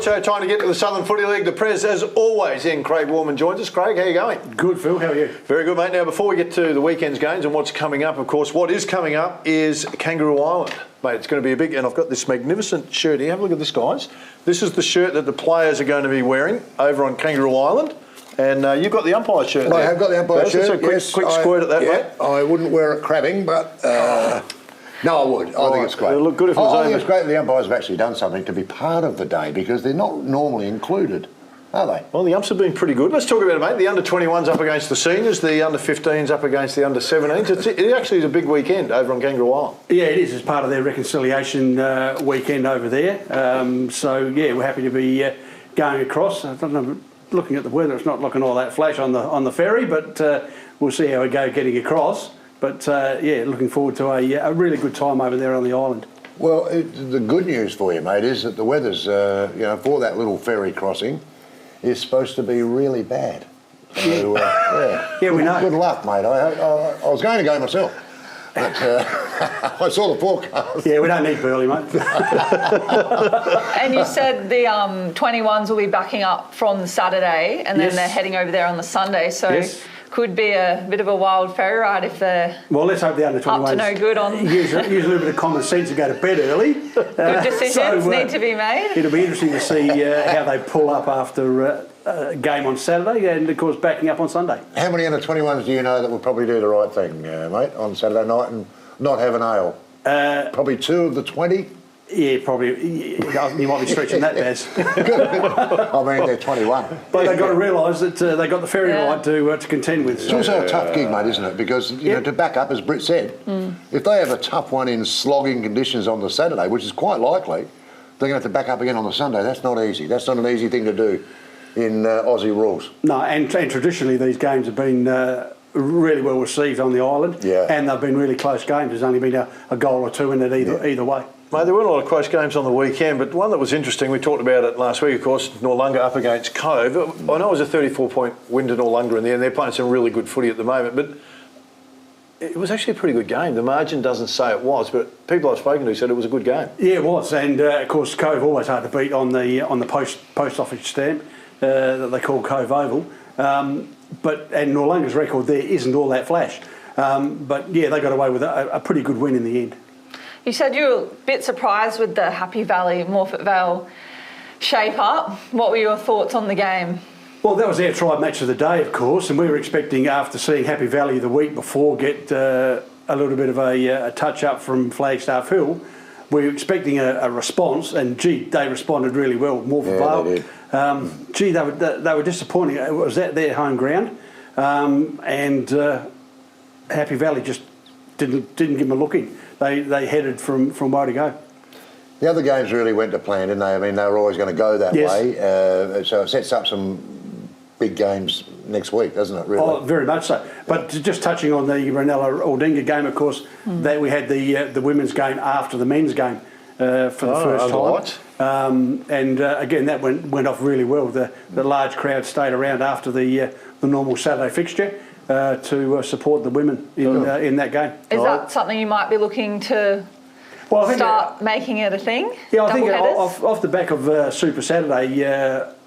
Sports Show, time to get to the Southern Footy League. The Prez, as always, in Craig Warman joins us. Craig, how are you going? Good, Phil. How are you? Very good, mate. Now, before we get to the weekend's games and what's coming up, of course, what is coming up is Kangaroo Island. Mate, it's going to be a big... And I've got this magnificent shirt here. Have a look at this, guys. This is the shirt that the players are going to be wearing over on Kangaroo Island. And you've got the umpire shirt there. I have got the umpire shirt, So quick squirt at that, mate. I wouldn't wear it crabbing, but... No, I would. I think it's great. It'll look good if it was I over. think it's great that the umpires have actually done something to be part of the day because they're not normally included, are they? Well, the umps have been pretty good. Let's talk about it, mate. The under-21's up against the seniors. The under-15's up against the under-17s. It actually is a big weekend over on Kangaroo Island. Yeah, it is. It's part of their reconciliation weekend over there. So, yeah, we're happy to be going across. I don't know, looking at the weather, it's not looking all that flash on the ferry, but we'll see how we go getting across. But, yeah, looking forward to a really good time over there on the island. Well, the good news for you, mate, is that the weather's, for that little ferry crossing, is supposed to be really bad. So, Yeah, we know. Good luck, mate. I was going to go myself, but I saw the forecast. Yeah, we don't need Burley, mate. And you said the 21s will be backing up from Saturday and then Yes. they're heading over there on the Sunday. So Yes. could be a bit of a wild ferry ride if they're Well, let's hope the under-21s up to no good on. use a little bit of common sense and go to bed early. Good decisions need to be made. It'll be interesting to see how they pull up after a game on Saturday and, of course, backing up on Sunday. How many under-21s do you know that would probably do the right thing, mate, on Saturday night and not have an ale? Probably 2 of the 20? Yeah, probably. You might be stretching that, Baz. I mean, they're 21. But they've got to realise that they got the ferry ride to contend with. It's also a tough gig, mate, isn't it? Because, you know, to back up, as Britt said, if they have a tough one in slogging conditions on the Saturday, which is quite likely, they're going to have to back up again on the Sunday. That's not easy. That's not an easy thing to do in Aussie rules. No, and traditionally these games have been really well received on the island. Yeah. And they've been really close games. There's only been a goal or two in it either way. Mate, there weren't a lot of close games on the weekend, but one that was interesting, we talked about it last week, of course, Noarlunga up against Cove. I know it was a 34-point win to Noarlunga in the end. They're playing some really good footy at the moment, but it was actually a pretty good game. The margin doesn't say it was, but people I've spoken to said it was a good game. Yeah, it was. And, of course, Cove always hard to beat on the post office stamp that they call Cove Oval. And Noarlunga's record there isn't all that flash. But, yeah, they got away with a pretty good win in the end. You said you were a bit surprised with the Happy Valley Morphett Vale shape-up. What were your thoughts on the game? Well, that was our tribe match of the day, of course, and we were expecting, after seeing Happy Valley the week before get a little bit of a touch-up from Flagstaff Hill, we were expecting a response, and, gee, they responded really well. Morphett Vale. Gee, they were disappointing. It was at their home ground, and Happy Valley just didn't give them a look in. They headed from way to go. The other games really went to plan, didn't they? I mean, they were always going to go that way. So it sets up some big games next week, doesn't it, really? Oh, very much so. But just touching on the Ronella-Aldinga game, of course, that we had the women's game after the men's game for the first time. Again, that went off really well. The large crowd stayed around after the normal Saturday fixture to support the women in that game. Is that something you might be looking to start making it a thing? Yeah, I think off the back of Super Saturday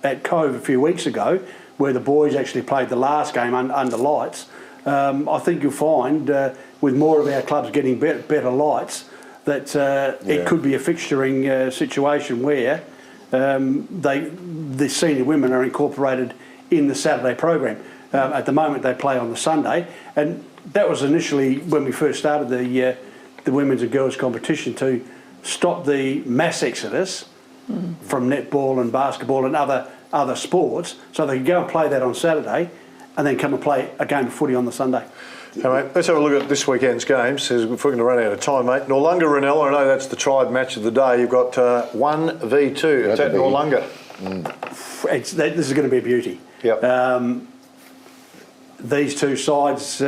at Cove a few weeks ago, where the boys actually played the last game under lights, I think you'll find with more of our clubs getting better lights that it could be a fixturing situation where the senior women are incorporated in the Saturday program. At the moment, they play on the Sunday, and that was initially when we first started the women's and girls competition to stop the mass exodus from netball and basketball and other sports, so they could go and play that on Saturday, and then come and play a game of footy on the Sunday. Hey, mate, let's have a look at this weekend's games. If we're going to run out of time, mate. Noarlunga Ronella, I know that's the tribe match of the day. You've got 1v2. It's at Noarlunga. This is going to be a beauty. Yep. These two sides,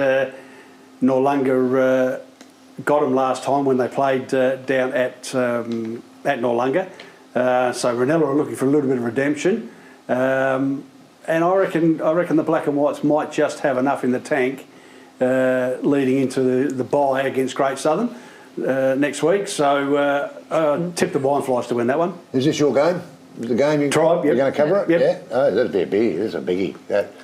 Noarlunga got them last time when they played down at Noarlunga. So Ronella are looking for a little bit of redemption. And I reckon the black and whites might just have enough in the tank leading into the bye against Great Southern next week. So tip the Wineflies to win that one. Is this your game? The game Tribe, you're yep. going to cover it? Yep. Yeah? Oh, that'd be a biggie. That's a biggie.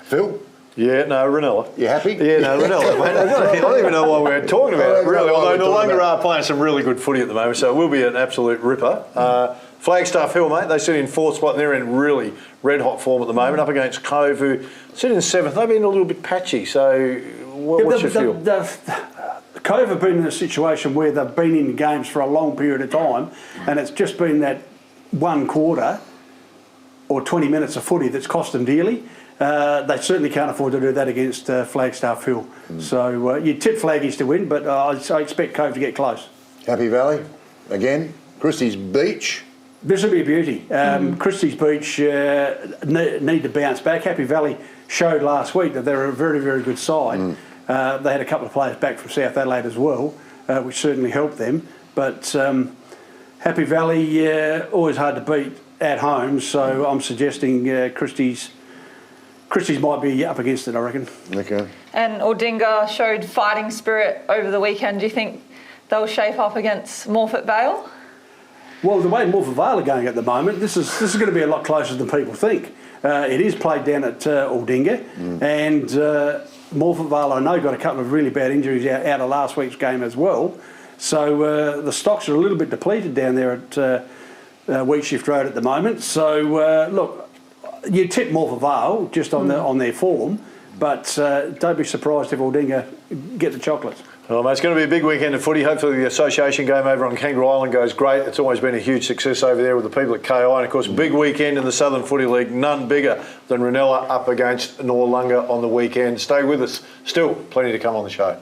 Phil? Yeah, no, Ronella. You happy? Yeah, no, Ronella, mate. I don't even know why we're talking about it, really. why Although we're talking Noongar about are playing some really good footy at the moment, so it will be an absolute ripper. Flagstaff Hill, mate, they sit in fourth spot and they're in really red-hot form at the moment, up against Cove, who sit in seventh. They've been a little bit patchy, so what's your feel? Cove have been in a situation where they've been in games for a long period of time, and it's just been that one quarter or 20 minutes of footy that's cost them dearly. They certainly can't afford to do that against Flagstaff Hill. So you tip Flaggies to win, but I expect Cove to get close. Happy Valley, again. Christie's Beach. This will be a beauty. Christie's Beach need to bounce back. Happy Valley showed last week that they're a very, very good side. They had a couple of players back from South Adelaide as well, which certainly helped them. But Happy Valley, always hard to beat at home, so I'm suggesting Christie's might be up against it, I reckon. Okay. And Aldinga showed fighting spirit over the weekend. Do you think they'll shape up against Morphett Vale? Well, the way Morphett Vale are going at the moment, this is going to be a lot closer than people think. It is played down at Aldinga, and Morphett Vale, I know, got a couple of really bad injuries out of last week's game as well. So the stocks are a little bit depleted down there at Wheat Shift Road at the moment. So look, you tip Morphett Vale just on their form, but don't be surprised if Aldinga get the chocolates. Well, mate, it's going to be a big weekend of footy. Hopefully the association game over on Kangaroo Island goes great. It's always been a huge success over there with the people at KI. And, of course, big weekend in the Southern Footy League. None bigger than Ronella up against Noongar on the weekend. Stay with us. Still plenty to come on the show.